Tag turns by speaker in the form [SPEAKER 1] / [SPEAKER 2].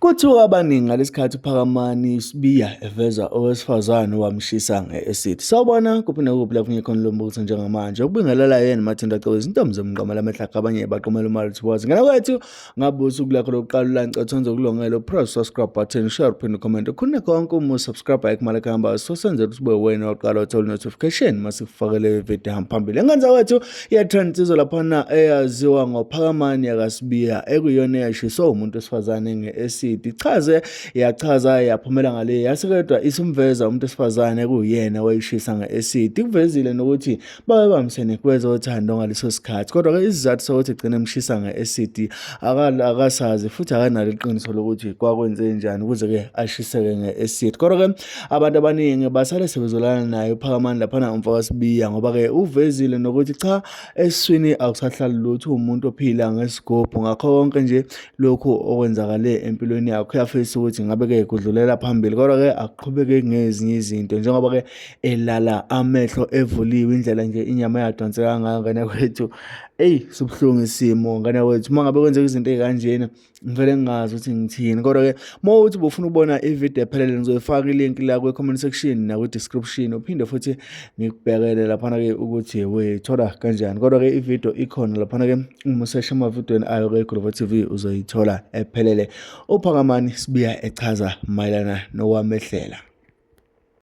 [SPEAKER 1] Kuthiwa abaningi ngalesikhathi uPhakamani Sibiya eveza owesifazane owamshisa nge-acid. Sawubona kuphi nakuphi lapho ngikhona lo mbuzo njengamanje. Ukubingelela yena Mathinda Cebisi intombi zomnqama lamehla abanye baqomela imali towards. Ngena kwethu ngabuza ukulakho lokuqala ulancathonze ukulongela press subscribe button share pin comment khona konke uma subscribe ayikumala kuhamba so senze ukuthi ube wena oqala uthola notification masifakele video hamba phambili. Engenza kwethu uYatrender lapha eyaziwa ngoPhakamani yakasibiya ekuyona eyashiswa umuntu wesifazane nge-acid. Ichaze yachaza yaphumela ngale yasekedwa isumveza umuntu wesifazane kuyena wayishisa nge-acid kuvezile nokuthi babe bamsene kwezothando ngaleso sikhathi kodwa ke isizathu sokuthi igcine emshisa nge-acid akasazi futhi akanalo iqiniso lokuthi kwakwenze njani ukuze ke ashiseke nge-acid kodwa ke abantu abaningi basale sebezolana naye uPhakamani lapha umfaka Sibiya ngoba ke uvezile nokuthi cha esiswini akusahlali lutho umuntu ophila ngesigobho ngakho konke nje lokho okwenzakale empilweni yakho uyafisa ukuthi ngabe ke kudlulela phambili kodwa ke aqhubeke ngezinye izinto njengoba ke elala amehlo evuliwe indlela nje inyama yadonseka ngayo ngane kwethu subhlungu isimo ngane kwethu mangabe kwenzeka izinto ezikanjena ngivele ngingazi ukuthi ngithini kodwa ke mawuthi ubufuna ukubona ivideo ephelele ngizoyifaka ilink la ku comment section na ku description uphinde futhi ngikubhekele lapha ke ukuthi wethola kanjani kodwa ke ivideo ikhona lapha ke uma usesha amavideo ayo ke Guluva TV uzoyithola ephelele. uPhakamani Sibiya echaza mayelana nowamehlela.